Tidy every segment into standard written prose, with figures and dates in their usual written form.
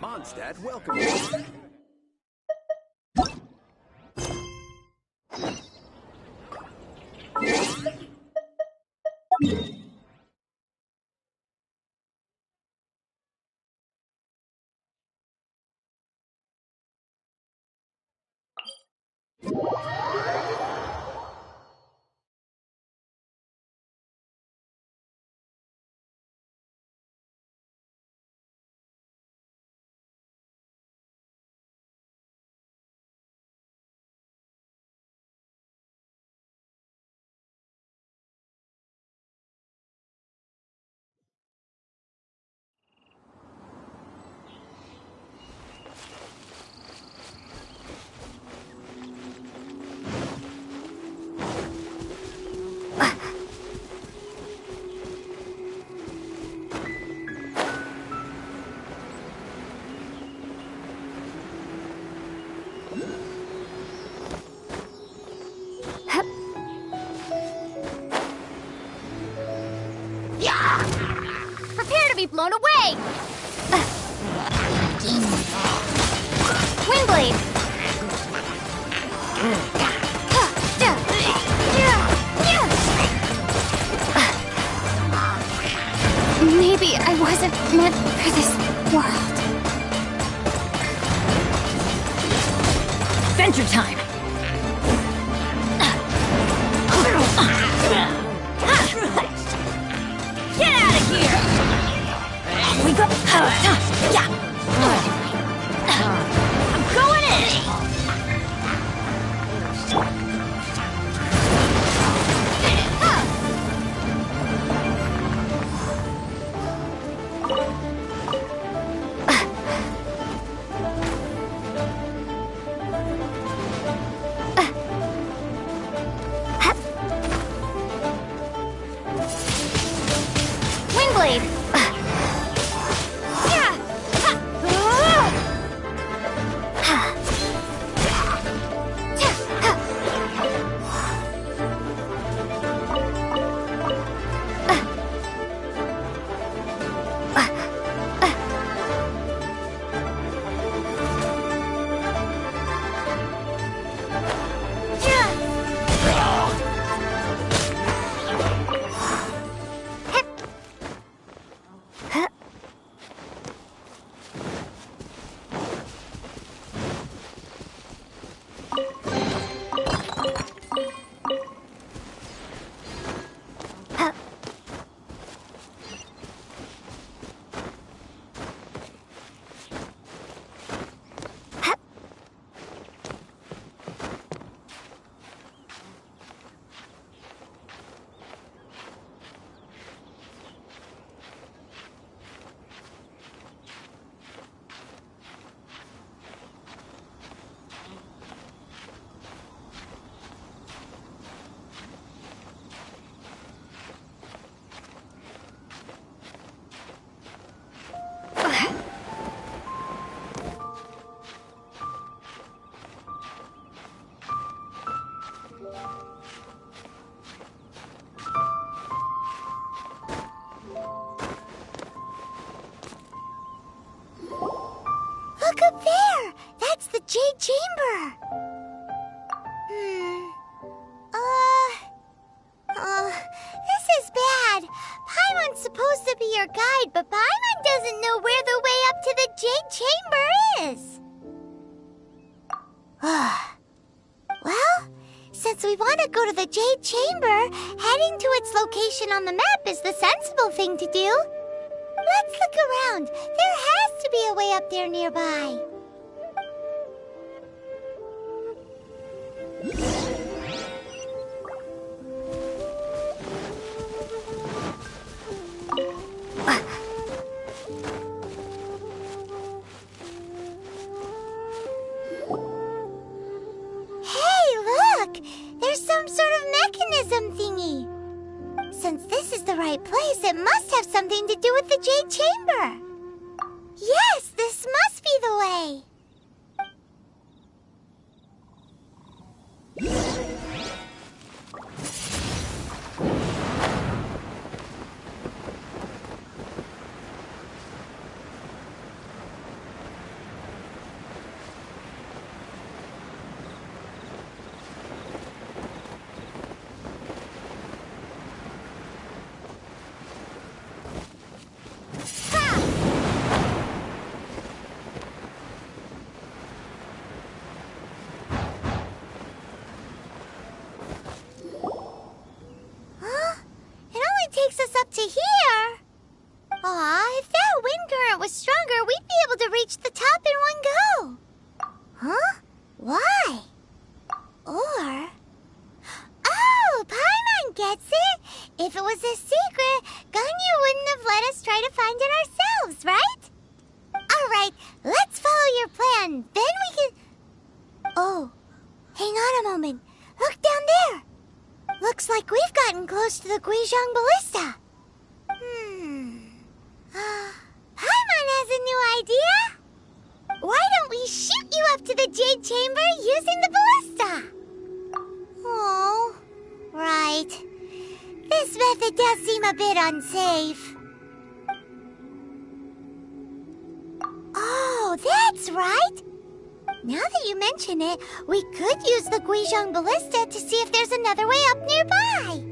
Mondstadt welcome you. Prepare to be blown away! Wingblade! Maybe I wasn't meant for this world. Adventure time! Get out of here! We go. Yeah. I'm going in. Wingblade! Look up there! That's the Jade Chamber! This is bad. Paimon's supposed to be your guide, but Paimon doesn't know where the way up to the Jade Chamber is. Well, since we want to go to the Jade Chamber, heading to its location on the map is the sensible thing to do. Let's look around. There has to be a way up there nearby. Hey, look! There's some sort of mechanism thingy. Since this is the right place, it must have something to do with the Jade Chamber. Yes, this must be the way. to here. Aw, if that wind current was stronger, we'd be able to reach the top in one go. Huh? Why? Or... Oh, Paimon gets it! If it was a secret, Ganyu wouldn't have let us try to find it ourselves, right? Alright, let's follow your plan. Then we can... Oh, hang on a moment. Look down there. Looks like we've gotten close to the Guizhong Ballista. Paimon has a new idea. Why don't we shoot you up to the Jade Chamber using the ballista? Oh, right. This method does seem a bit unsafe. Oh, that's right. Now that you mention it, we could use the Guizhong Ballista to see if there's another way up nearby.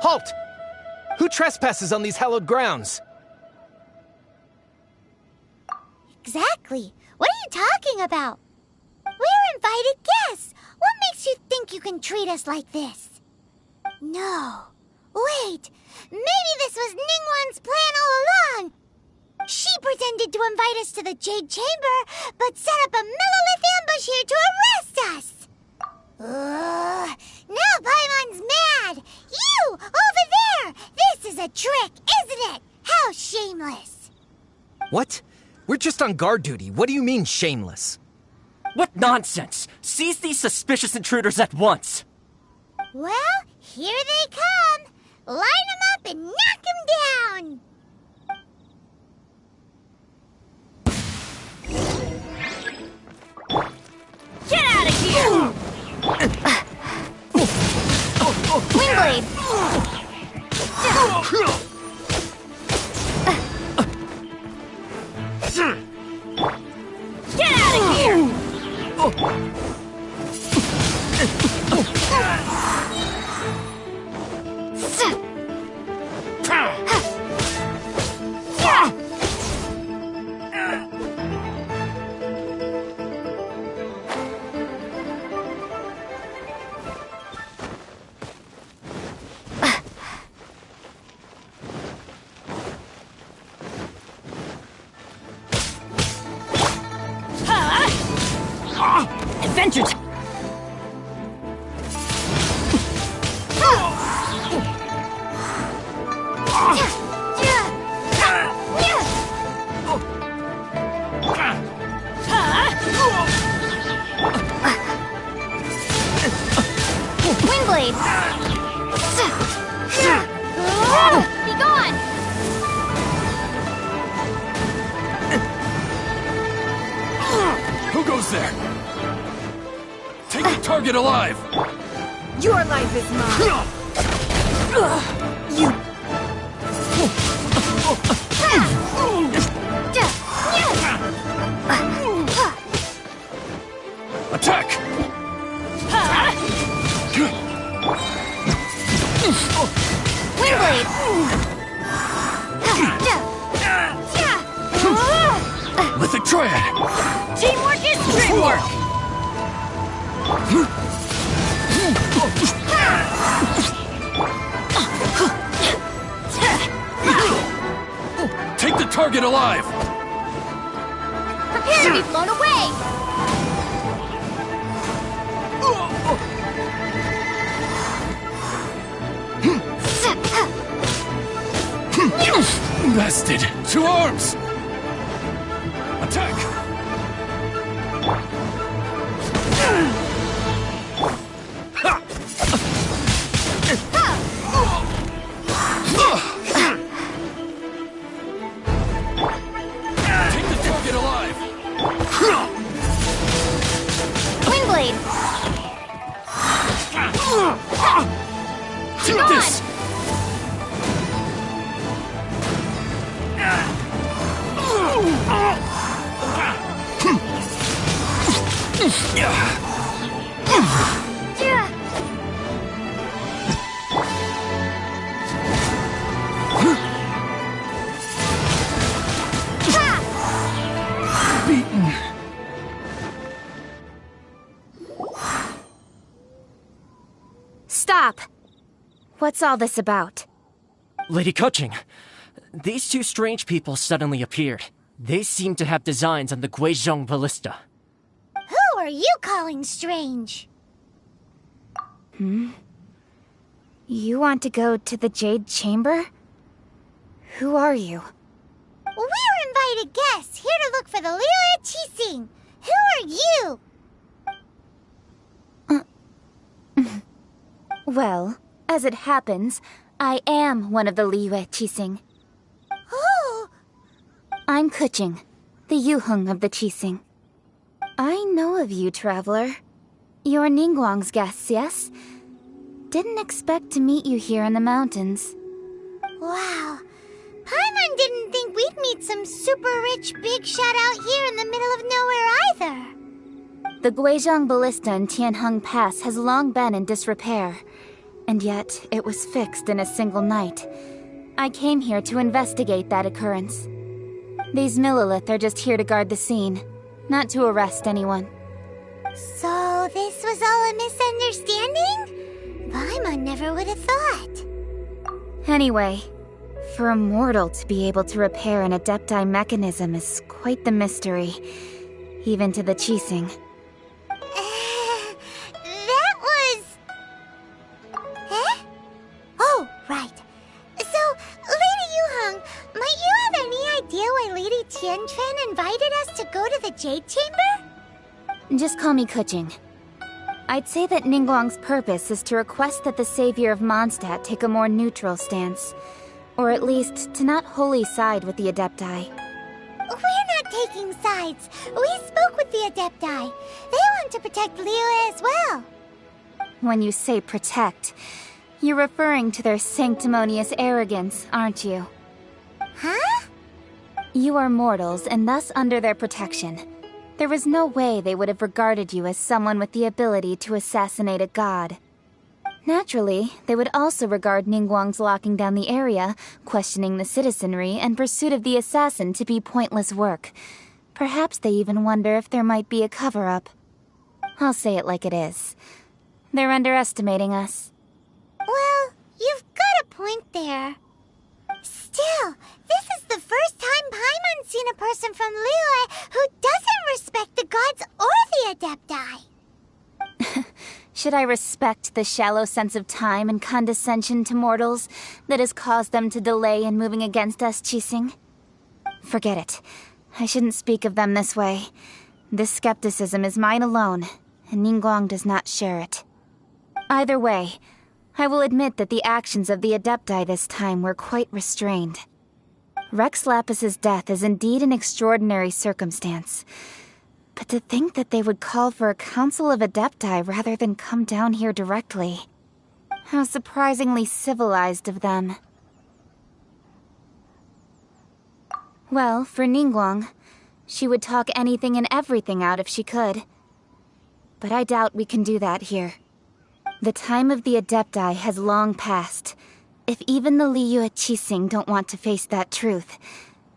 Halt! Who trespasses on these hallowed grounds? Exactly. What are you talking about? We're invited guests. What makes you think you can treat us like this? No. Wait. Maybe this was Ningguang's plan all along. She pretended to invite us to the Jade Chamber, but set up a Millilith ambush here to arrest us. Now Paimon's mad! You! Over there! This is a trick, isn't it? How shameless! What? We're just on guard duty. What do you mean, shameless? What nonsense! Seize these suspicious intruders at once! Well, here they come! Line them up and knock them down! Get out of here! Windblade! Get out of here! Adventure! Windblade! Be gone! Who goes there? Take the target alive! Your life is mine! You... Attack! Windblade! Lithic Triad! Teamwork is dreamwork! Take the target alive! Prepare to be blown away! Bastard! To arms! Attack! Take the target alive! Windblade! Take this! Beaten. Stop! What's all this about? Lady Kuching, these two strange people suddenly appeared. They seem to have designs on the Guizhong Ballista. Who are you calling strange? You want to go to the Jade Chamber? Who are you? We're invited guests here to look for the Liyue Qixing. Who are you? Well, as it happens, I am one of the Liyue Qixing. Oh, I'm Kuching, the Yuheng of the Qixing. I know of you, traveler. You're Ningguang's guests, yes? Didn't expect to meet you here in the mountains. wow. Paimon didn't think we'd meet some super rich big shot out here in the middle of nowhere either. The Guizhong Ballista in Tianheng Pass has long been in disrepair, and yet it was fixed in a single night. I came here to investigate that occurrence. These Millilith are just here to guard the scene, not to arrest anyone. So this was all a misunderstanding? Paimon never would have thought. Anyway, for a mortal to be able to repair an Adepti mechanism is quite the mystery, even to the Qixing. That was... Eh? Oh, right. So, Lady Yuheng, might you have any idea why Lady Tianquan invited us to go to the Jade Chamber? Just call me Kuching. I'd say that Ningguang's purpose is to request that the savior of Mondstadt take a more neutral stance. Or at least, to not wholly side with the Adepti. We're not taking sides. We spoke with the Adepti. They want to protect Liyue as well. When you say protect, you're referring to their sanctimonious arrogance, aren't you? Huh? You are mortals, and thus under their protection. There was no way they would have regarded you as someone with the ability to assassinate a god. Naturally, they would also regard Ningguang's locking down the area, questioning the citizenry, and pursuit of the assassin to be pointless work. Perhaps they even wonder if there might be a cover-up. I'll say it like it is. They're underestimating us. Well, you've got a point there. Still, this is the first time Paimon's seen a person from Liyue who doesn't respect the gods or the Adepti. Should I respect the shallow sense of time and condescension to mortals that has caused them to delay in moving against us, Qixing? Forget it. I shouldn't speak of them this way. This skepticism is mine alone, and Ningguang does not share it. Either way, I will admit that the actions of the Adepti this time were quite restrained. Rex Lapis's death is indeed an extraordinary circumstance. But to think that they would call for a council of Adepti rather than come down here directly. How surprisingly civilized of them. Well, for Ningguang, she would talk anything and everything out if she could. But I doubt we can do that here. The time of the Adepti has long passed. If even the Liyue Qixing don't want to face that truth,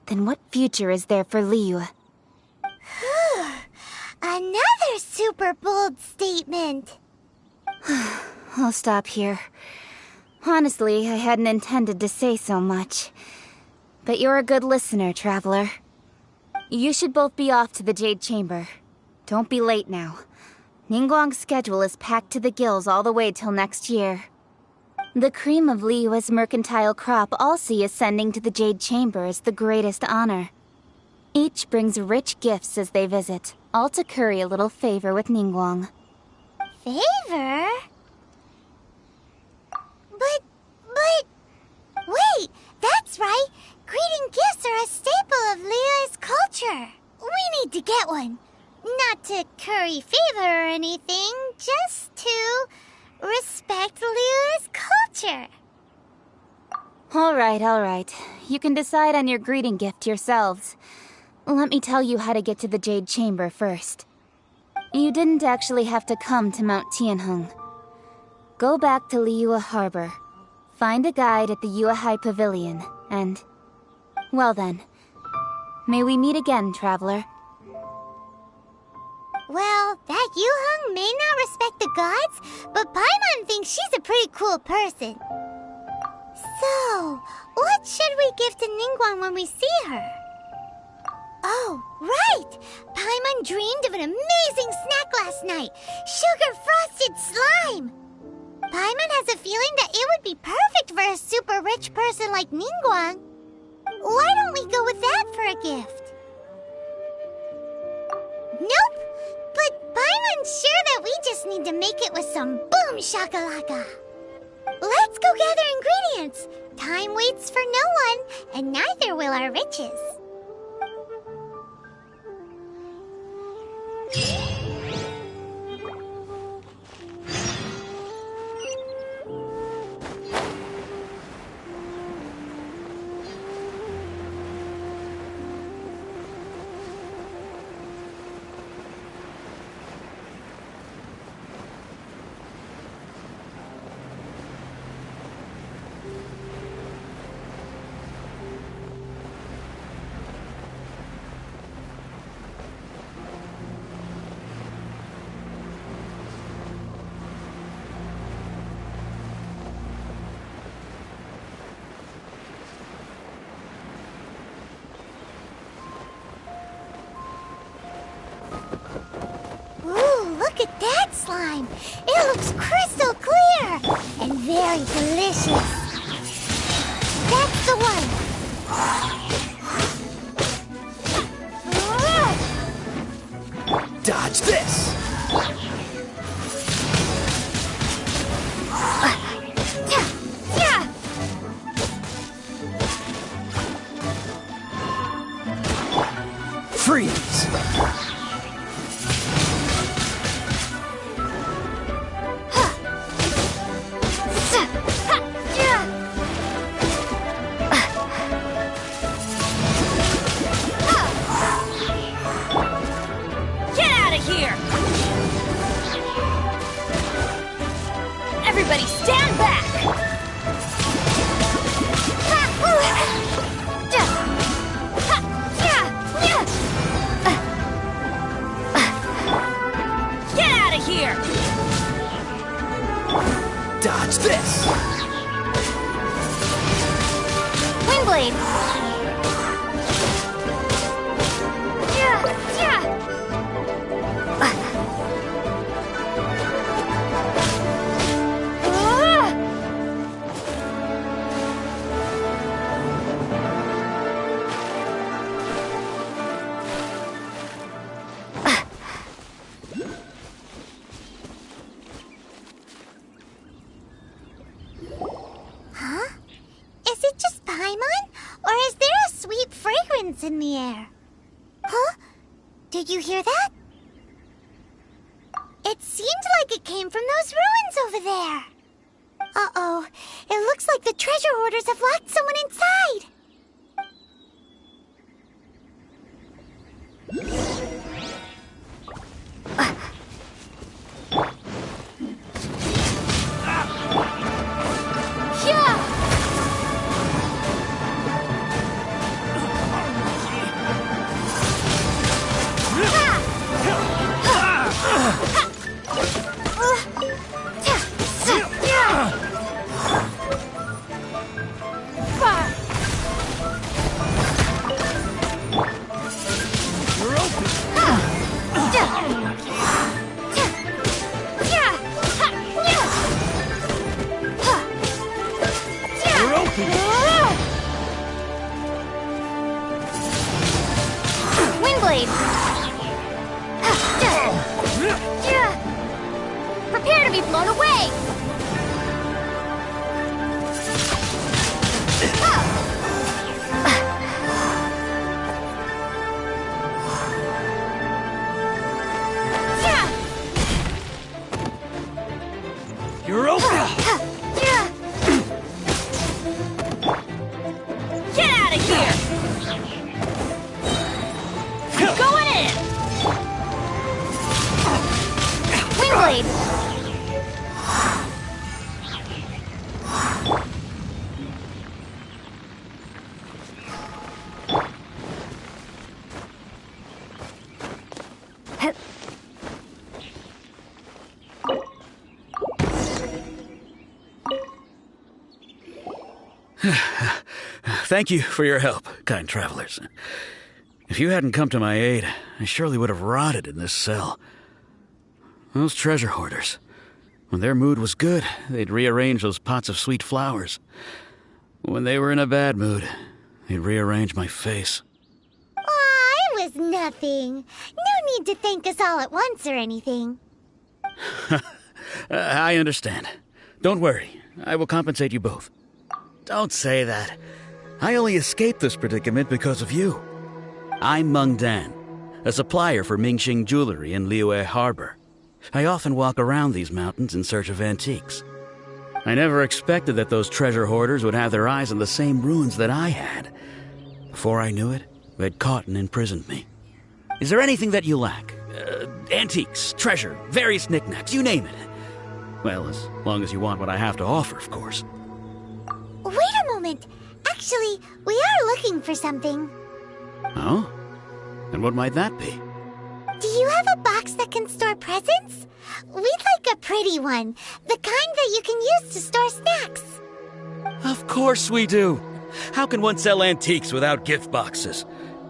then what future is there for Liyue? Another super bold statement. I'll stop here. Honestly, I hadn't intended to say so much. But you're a good listener, traveler. You should both be off to the Jade Chamber. Don't be late now. Ningguang's schedule is packed to the gills all the way till next year. The cream of Liyue's mercantile crop all see ascending to the Jade Chamber as the greatest honor. Each brings rich gifts as they visit, all to curry a little favor with Ningguang. Favor? But... Wait, that's right! Greeting gifts are a staple of Liyue's culture. We need to get one. Not to curry favor or anything, just to respect Liyue's culture. All right. You can decide on your greeting gift yourselves. Let me tell you how to get to the Jade Chamber first. You didn't actually have to come to Mount Tianheng. Go back to Liyue Harbor. Find a guide at the Yuehai Pavilion, and... well then. May we meet again, traveler. Well, that Yuheng may not respect the gods, but Paimon thinks she's a pretty cool person. So, what should we give to Ningguang when we see her? Oh, right! Paimon dreamed of an amazing snack last night! Sugar-frosted slime! Paimon has a feeling that it would be perfect for a super rich person like Ningguang. Why don't we go with that for a gift? Nope! But Paimon's sure that we just need to make it with some boom shakalaka. Let's go gather ingredients. Time waits for no one, and neither will our riches. Look at that slime! It looks crystal clear! And very delicious! That's the one! Dodge this! Freeze! Everybody stand back! Get out of here! Dodge this! Windblade! In the air. Huh? Did you hear that? It seemed like it came from those ruins over there. Uh-oh. It looks like the treasure hoarders have locked someone inside. Wingblade! Prepare to be blown away! You're over! Get out of here! Going in! Wingblade! Thank you for your help, kind travelers. If you hadn't come to my aid, I surely would have rotted in this cell. Those treasure hoarders, when their mood was good, they'd rearrange those pots of sweet flowers. When they were in a bad mood, they'd rearrange my face. Aw, it was nothing. No need to thank us all at once or anything. I understand. Don't worry, I will compensate you both. Don't say that. I only escaped this predicament because of you. I'm Meng Dan, a supplier for Mingxing Jewelry in Liyue Harbor. I often walk around these mountains in search of antiques. I never expected that those treasure hoarders would have their eyes on the same ruins that I had. Before I knew it, they'd caught and imprisoned me. Is there anything that you lack? Antiques, treasure, various knickknacks, you name it. Well, as long as you want what I have to offer, of course. Wait a moment. Actually, we are looking for something. Oh? And what might that be? Do you have a box that can store presents? We'd like a pretty one. The kind that you can use to store snacks. Of course we do. How can one sell antiques without gift boxes?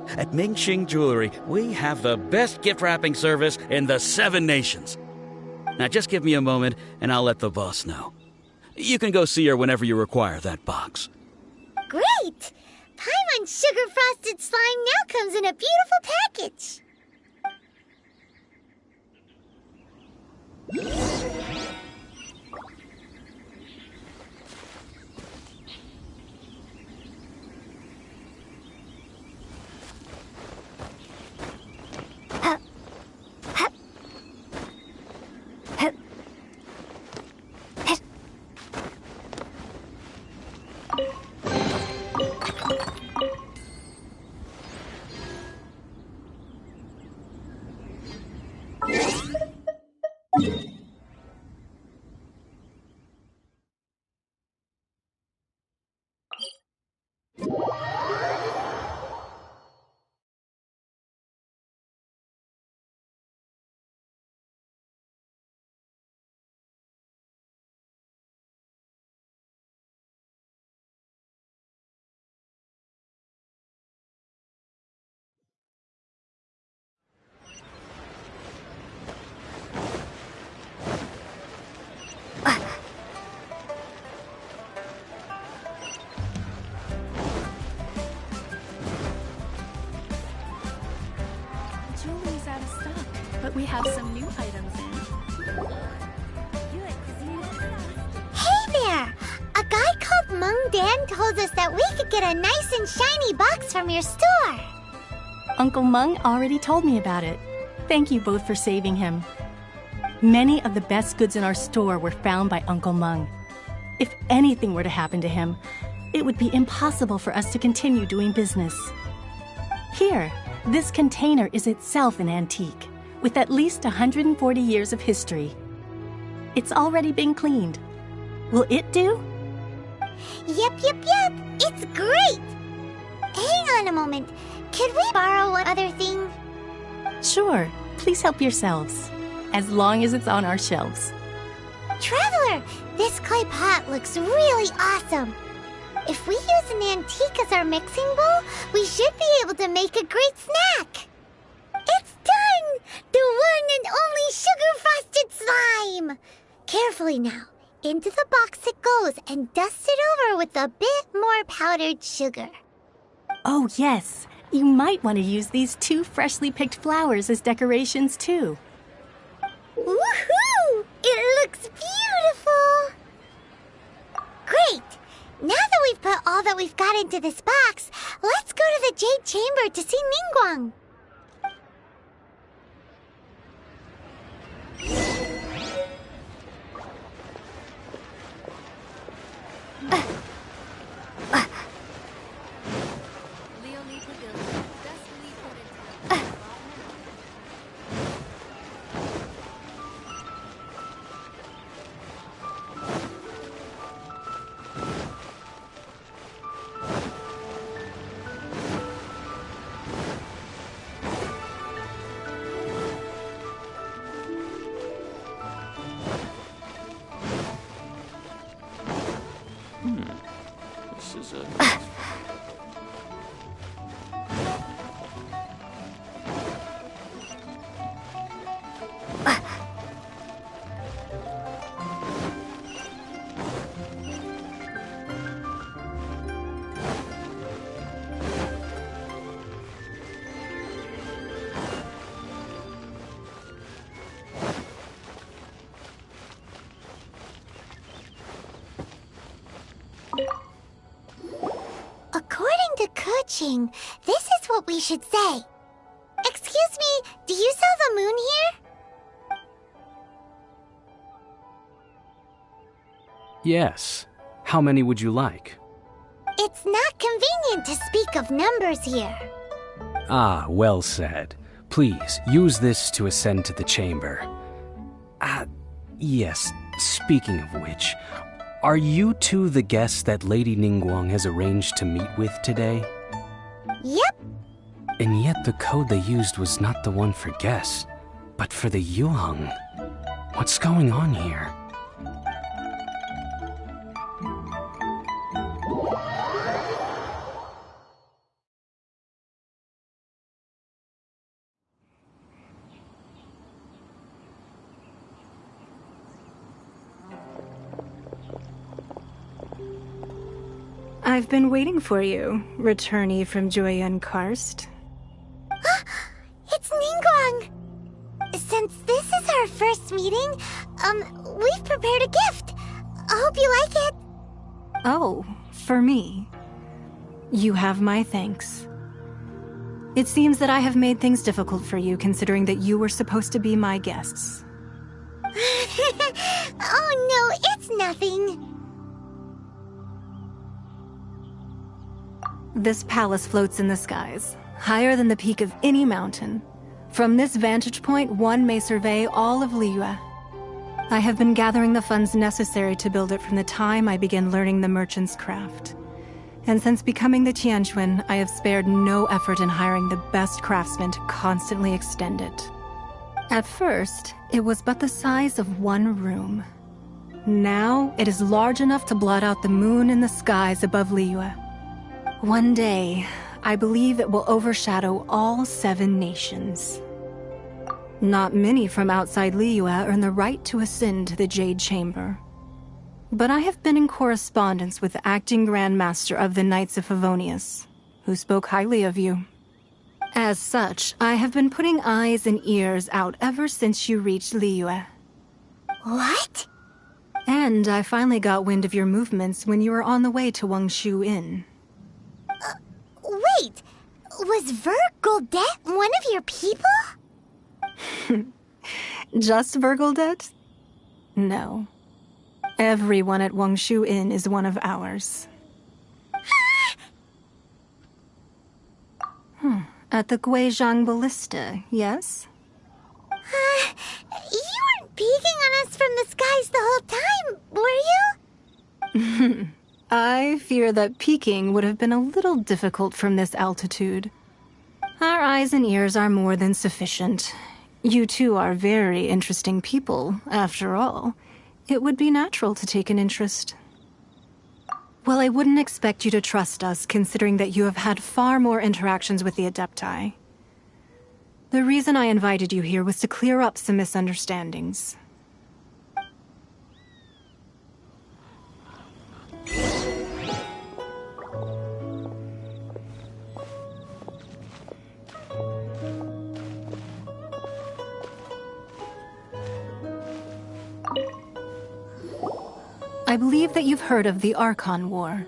At Mingxing Jewelry, we have the best gift wrapping service in the 7 nations. Now just give me a moment and I'll let the boss know. You can go see her whenever you require that box. Great! Paimon Sugar Frosted Slime now comes in a beautiful package. Jewelry's out of stock, but we have some new items in. Hey there! A guy called Meng Dan told us that we could get a nice and shiny box from your store. Uncle Meng already told me about it. Thank you both for saving him. Many of the best goods in our store were found by Uncle Meng. If anything were to happen to him, it would be impossible for us to continue doing business. Here, this container is itself an antique, with at least 140 years of history. It's already been cleaned. Will it do? Yep. It's great! Hang on a moment. Could we borrow one other thing? Sure, please help yourselves, as long as it's on our shelves. Traveler, this clay pot looks really awesome. If we use an antique as our mixing bowl, we should be able to make a great snack. It's done! The one and only sugar-frosted slime! Carefully now. Into the box it goes and dust it over with a bit more powdered sugar. Oh yes, You might want to use these 2 freshly picked flowers as decorations, too. Woohoo! It looks beautiful! Great! Now that we've put all that we've got into this box, let's go to the Jade Chamber to see Ningguang. This is a... According to Kuching, this is what we should say. Excuse me, do you sell the moon here? Yes. How many would you like? It's not convenient to speak of numbers here. Ah, well said. Please, use this to ascend to the chamber. Yes, speaking of which, are you two the guests that Lady Ningguang has arranged to meet with today? Yep. And yet the code they used was not the one for guests, but for the Yuheng. What's going on here? I've been waiting for you, returnee from Joyun Karst. It's Ningguang! Since this is our first meeting, we've prepared a gift. I hope you like it. Oh, for me. You have my thanks. It seems that I have made things difficult for you, considering that you were supposed to be my guests. Oh no, it's nothing. This palace floats in the skies, higher than the peak of any mountain. From this vantage point, one may survey all of Liyue. I have been gathering the funds necessary to build it from the time I began learning the merchant's craft. And since becoming the Tianquan, I have spared no effort in hiring the best craftsmen to constantly extend it. At first, it was but the size of one room. Now, it is large enough to blot out the moon in the skies above Liyue. One day, I believe it will overshadow all 7 nations. Not many from outside Liyue earn the right to ascend to the Jade Chamber. But I have been in correspondence with the acting Grand Master of the Knights of Favonius, who spoke highly of you. As such, I have been putting eyes and ears out ever since you reached Liyue. What? And I finally got wind of your movements when you were on the way to Wangshu Inn. Wait, was Vergoldet one of your people? Just Vergoldet? No. Everyone at Wangshu Inn is one of ours. At the Guizhang Ballista, yes? You weren't peeking on us from the skies the whole time, were you? I fear that peeking would have been a little difficult from this altitude. Our eyes and ears are more than sufficient. You two are very interesting people, after all. It would be natural to take an interest. Well, I wouldn't expect you to trust us, considering that you have had far more interactions with the Adepti. The reason I invited you here was to clear up some misunderstandings. I believe that you've heard of the Archon War.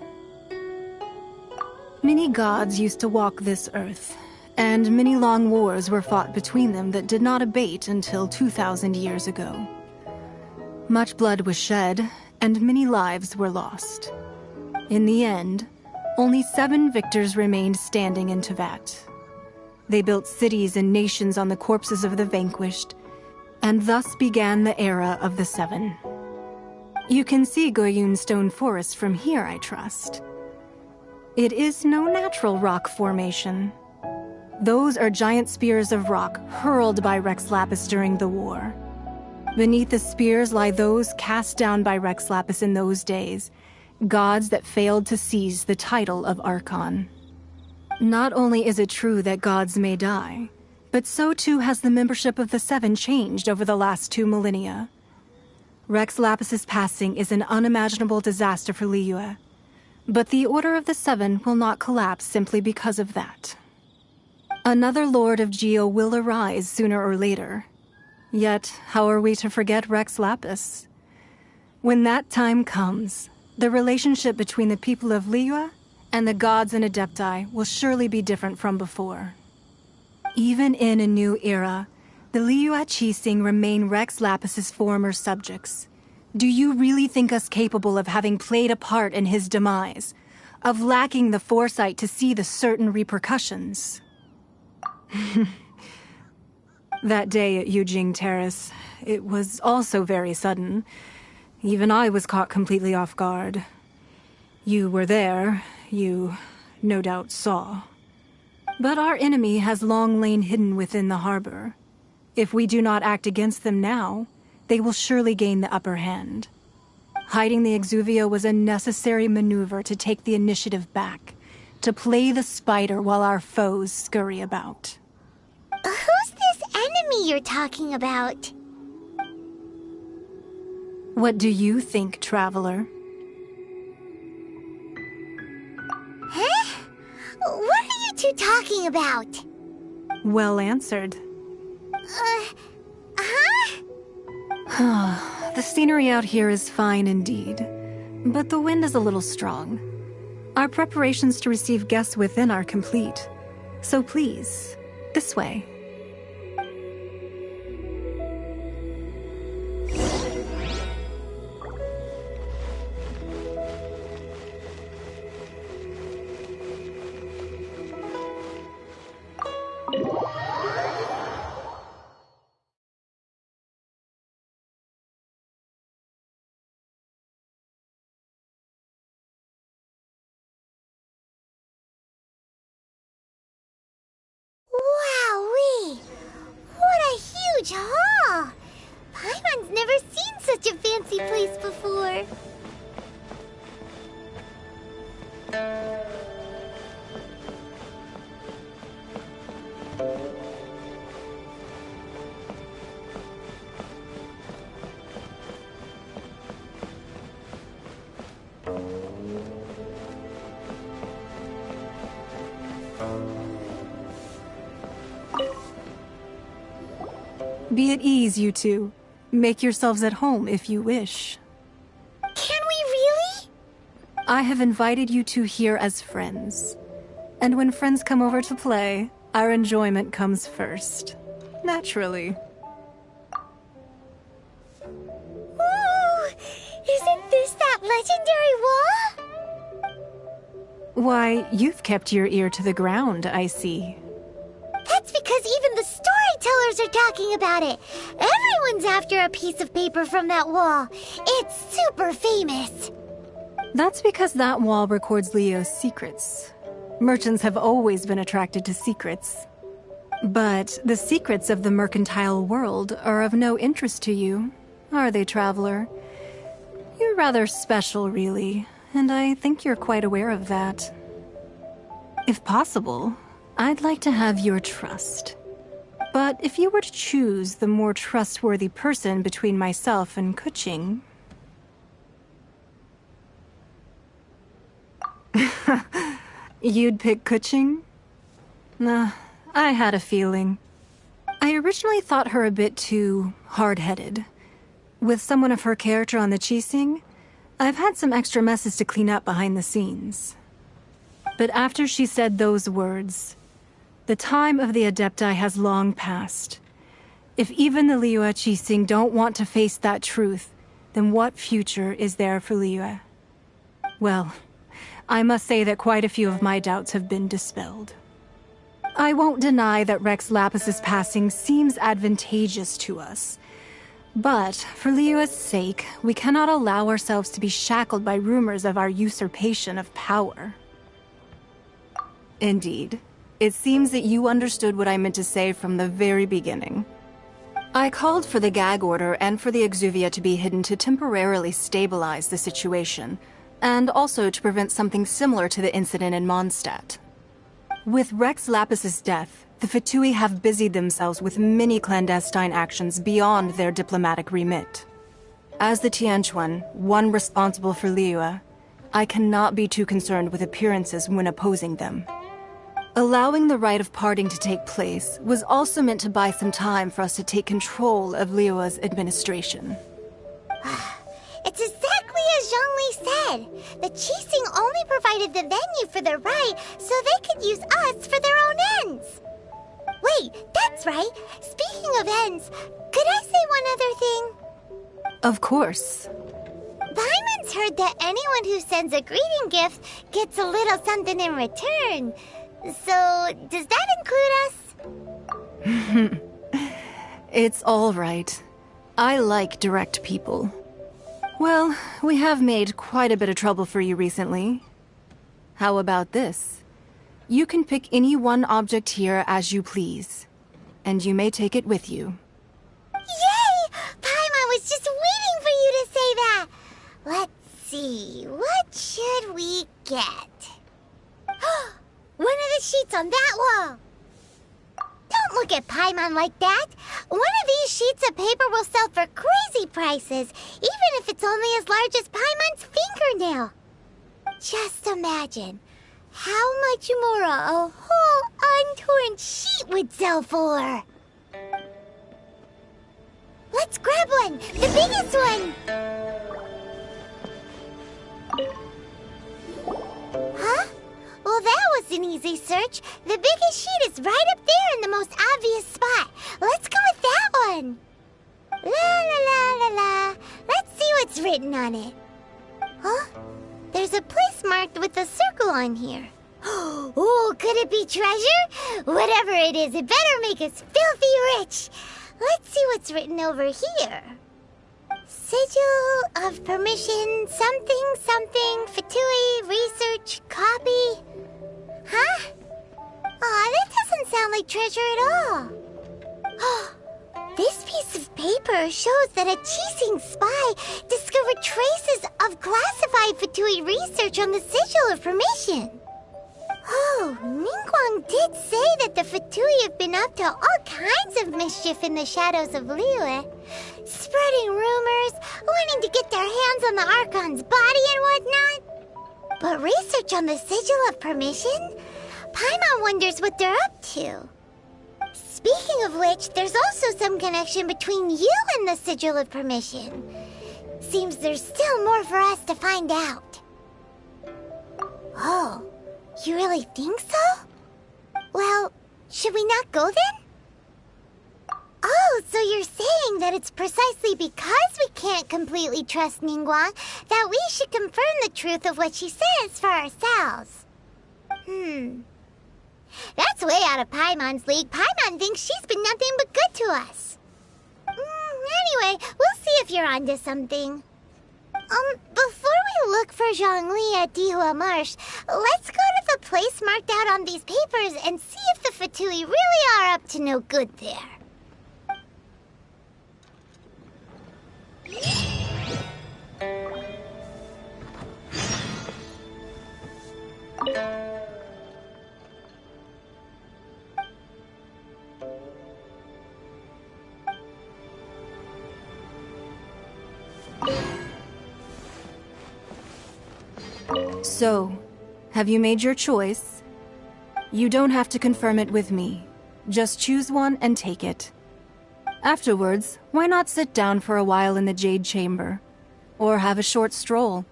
Many gods used to walk this earth, and many long wars were fought between them that did not abate until 2,000 years ago. Much blood was shed, and many lives were lost. In the end, only 7 victors remained standing in Tevat. They built cities and nations on the corpses of the vanquished, and thus began the era of the 7. You can see Goyun Stone Forest from here, I trust. It is no natural rock formation. Those are giant spears of rock hurled by Rex Lapis during the war. Beneath the spears lie those cast down by Rex Lapis in those days, gods that failed to seize the title of Archon. Not only is it true that gods may die, but so too has the membership of the 7 changed over the last 2 millennia. Rex Lapis's passing is an unimaginable disaster for Liyue, but the Order of the 7 will not collapse simply because of that. Another Lord of Geo will arise sooner or later. Yet, how are we to forget Rex Lapis? When that time comes, the relationship between the people of Liyue and the gods and Adepti will surely be different from before. Even in a new era, the Liyue Qixing remain Rex Lapis's former subjects. Do you really think us capable of having played a part in his demise? Of lacking the foresight to see the certain repercussions? That day at Yujing Terrace, it was also very sudden. Even I was caught completely off guard. You were there, you no doubt saw. But our enemy has long lain hidden within the harbor. If we do not act against them now, they will surely gain the upper hand. Hiding the Exuvio was a necessary maneuver to take the initiative back, to play the spider while our foes scurry about. Who's this enemy you're talking about? What do you think, traveler? Huh? What are you two talking about? Well answered. The scenery out here is fine indeed, but the wind is a little strong. Our preparations to receive guests within are complete, so please, this way. Wowee! What a huge hall! Paimon's never seen such a fancy place before. Be at ease, you two. Make yourselves at home if you wish. Can we really? I have invited you two here as friends. And when friends come over to play, our enjoyment comes first. Naturally. Ooh! Isn't this that legendary wall? Why, you've kept your ear to the ground, I see. That's because even the storytellers are talking about it. Everyone's after a piece of paper from that wall. It's super famous. That's because that wall records Leo's secrets. Merchants have always been attracted to secrets. But the secrets of the mercantile world are of no interest to you, are they, traveler? You're rather special, really, and I think you're quite aware of that. If possible, I'd like to have your trust. But if you were to choose the more trustworthy person between myself and Kuching... You'd pick Kuching? Nah, I had a feeling. I originally thought her a bit too hard-headed. With someone of her character on the Qixing, I've had some extra messes to clean up behind the scenes. But after she said those words, the time of the Adepti has long passed. If even the Liyue Qixing don't want to face that truth, then what future is there for Liyue? Well, I must say that quite a few of my doubts have been dispelled. I won't deny that Rex Lapis's passing seems advantageous to us. But, for Liyue's sake, we cannot allow ourselves to be shackled by rumors of our usurpation of power. Indeed. It seems that you understood what I meant to say from the very beginning. I called for the gag order and for the Exuvia to be hidden to temporarily stabilize the situation, and also to prevent something similar to the incident in Mondstadt. With Rex Lapis's death, the Fatui have busied themselves with many clandestine actions beyond their diplomatic remit. As the Tianquan, one responsible for Liyue, I cannot be too concerned with appearances when opposing them. Allowing the rite of parting to take place was also meant to buy some time for us to take control of Liyue's administration. It's exactly as Zhongli said. The Qixing only provided the venue for the rite so they could use us for their own ends. Wait, that's right. Speaking of ends, could I say one other thing? Of course. Paimon's heard that anyone who sends a greeting gift gets a little something in return. So, does that include us? It's all right. I like direct people. Well, we have made quite a bit of trouble for you recently. How about this? You can pick any one object here as you please, and you may take it with you. Yay! Paimon was just waiting for you to say that! Let's see, what should we get? One of the sheets on that wall! Don't look at Paimon like that! One of these sheets of paper will sell for crazy prices, even if it's only as large as Paimon's fingernail. Just imagine how much more a whole untorn sheet would sell for. Let's grab one! The biggest one! Huh? Well, that was an easy search. The biggest sheet is right up there in the most obvious spot. Let's go with that one. La la la la la. Let's see what's written on it. Huh? There's a place marked with a circle on here. Oh, could it be treasure? Whatever it is, it better make us filthy rich. Let's see what's written over here. Sigil of permission, something, something, Fatui, research, copy. Huh? Aw, that doesn't sound like treasure at all. This piece of paper shows that a Qixing spy discovered traces of classified Fatui research on the Sigil of permission. Oh, Ningguang did say that the Fatui have been up to all kinds of mischief in the shadows of Liyue. Spreading rumors, wanting to get their hands on the Archon's body and whatnot. But research on the Sigil of permission? Paimon wonders what they're up to. Speaking of which, there's also some connection between you and the Sigil of permission. Seems there's still more for us to find out. Oh. You really think so? Well, should we not go then? Oh, so you're saying that it's precisely because we can't completely trust Ningguang that we should confirm the truth of what she says for ourselves. That's way out of Paimon's league. Paimon thinks she's been nothing but good to us. Anyway, we'll see if you're onto something. Before we look for Zhongli at Dihua Marsh, let's go to the place marked out on these papers and see if the Fatui really are up to no good there. So, have you made your choice? You don't have to confirm it with me. Just choose one and take it. Afterwards, why not sit down for a while in the Jade Chamber? or have a short stroll.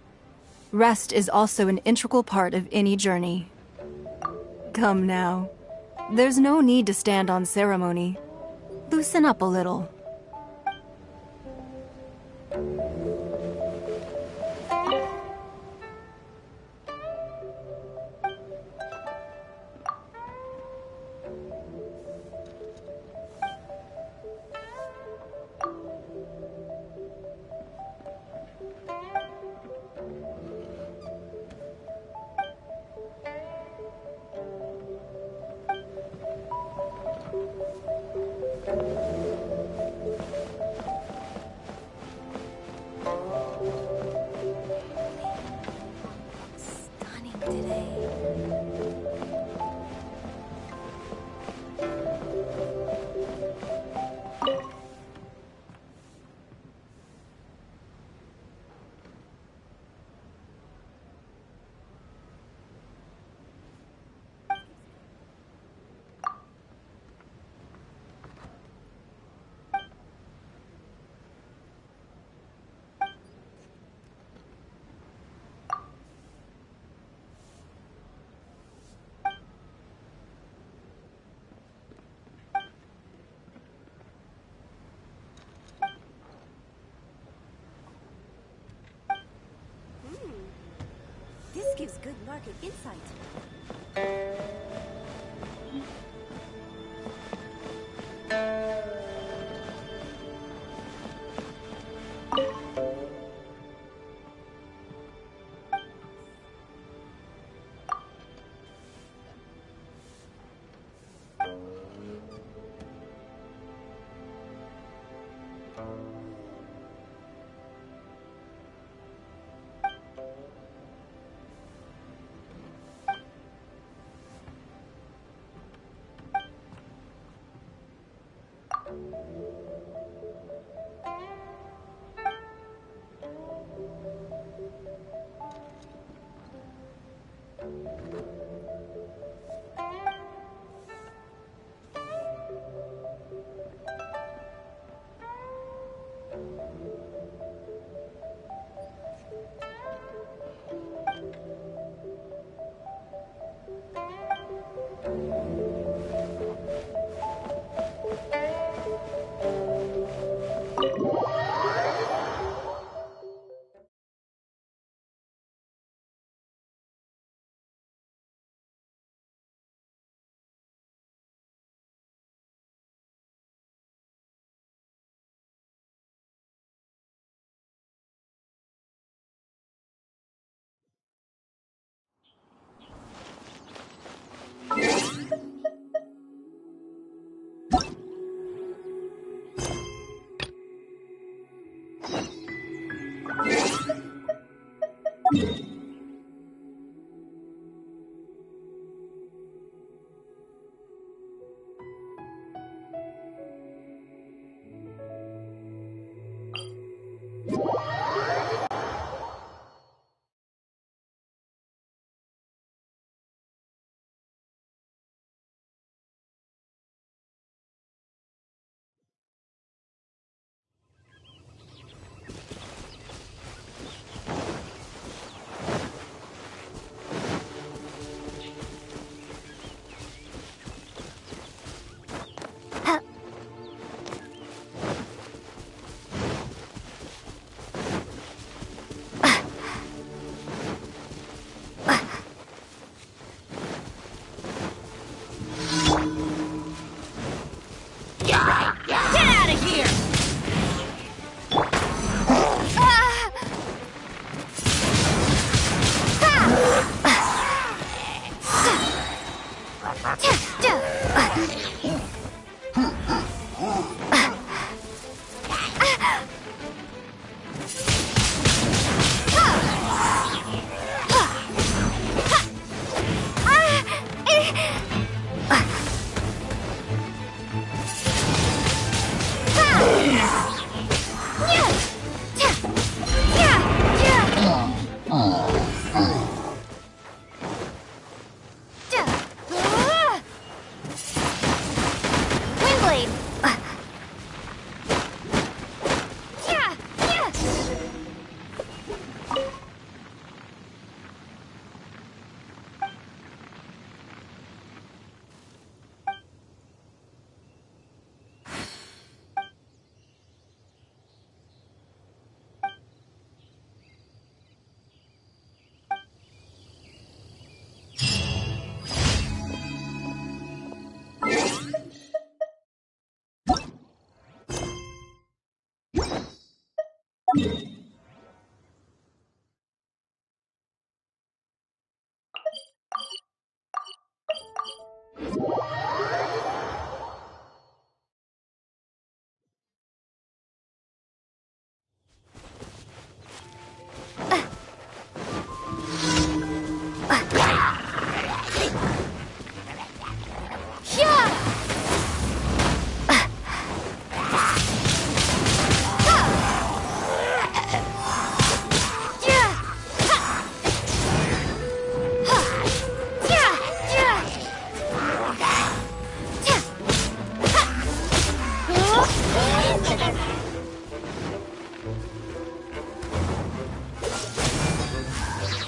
Rest is also an integral part of any journey. Come now. There's no need to stand on ceremony. Loosen up a little. Stunning today. This gives good market insight.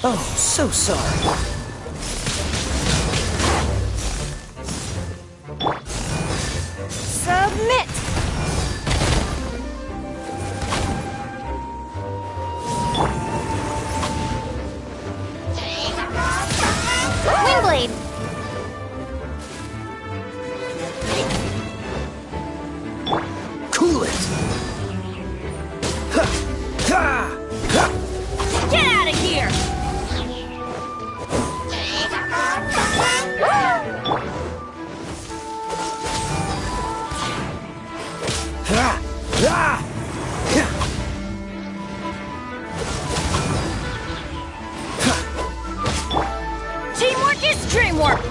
Oh, so sorry. Submit! Wingblade! Cool it! Ha! Ha! Ha! Get out of here! Ha! Ha! Teamwork is dreamwork!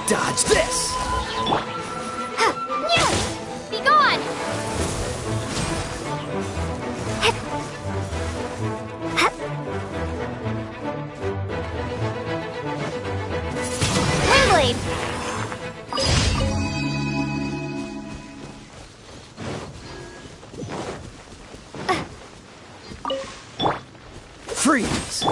Dodge this! Be gone! Wingblade! Freeze!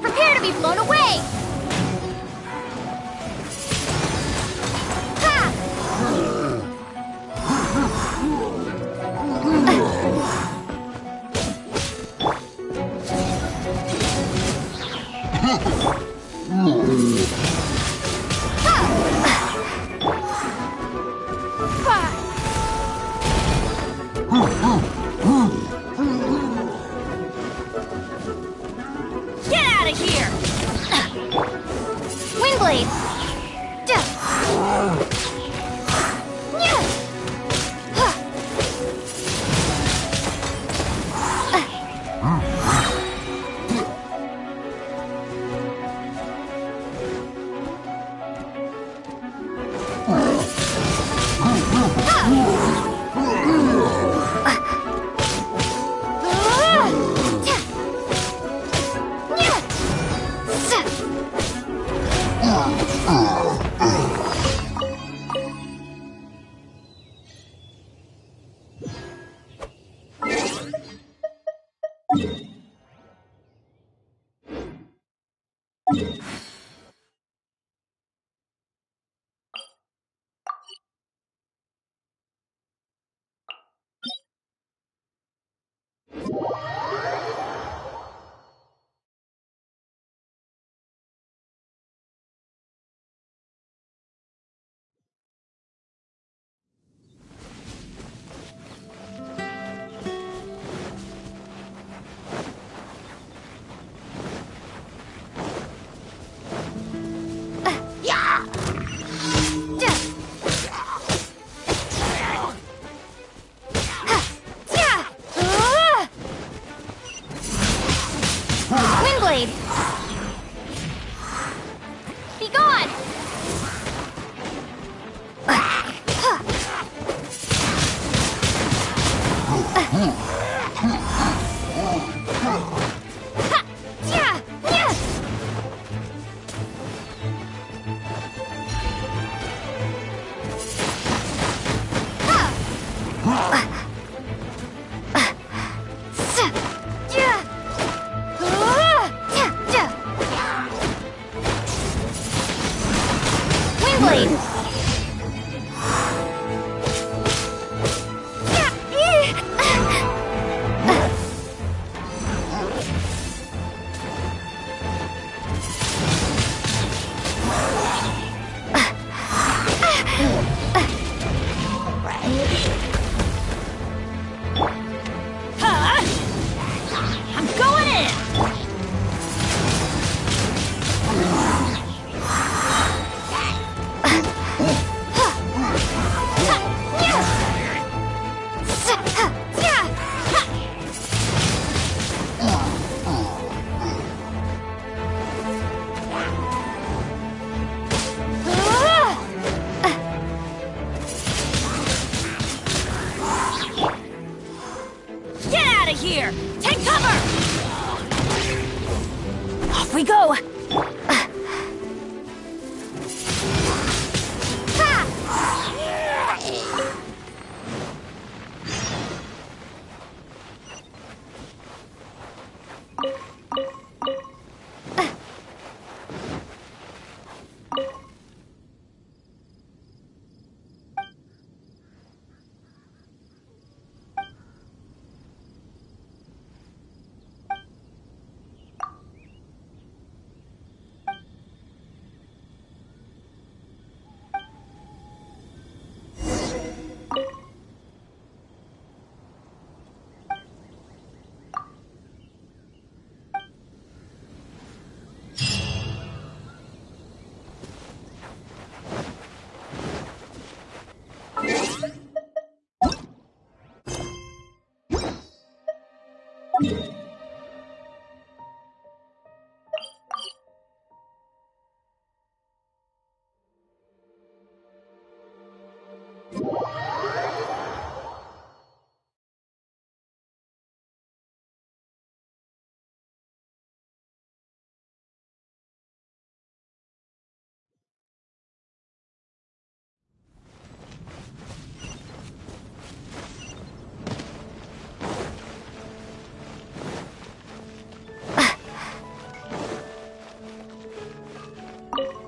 Prepare to be blown away! Get out of here! Wingblade! blade! I'm going in! Get out of here! Take cover! Off we go!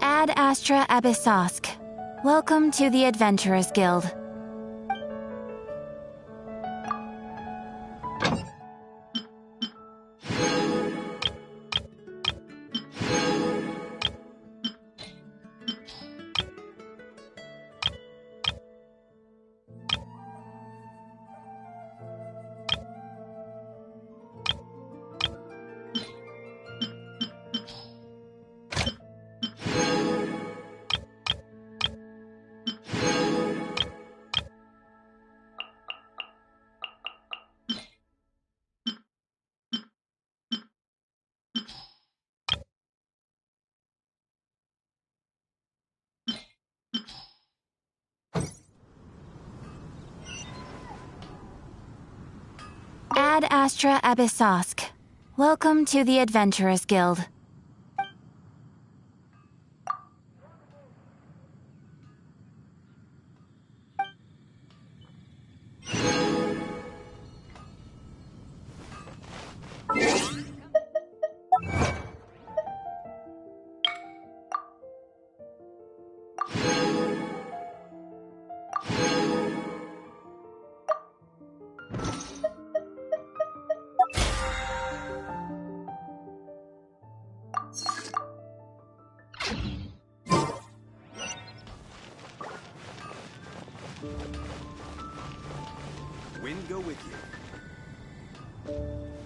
Ad Astra Abyssosk. Welcome to the Adventurers Guild. Ad Astra Abyssosk. Welcome to the Adventurers Guild. Wind go with you.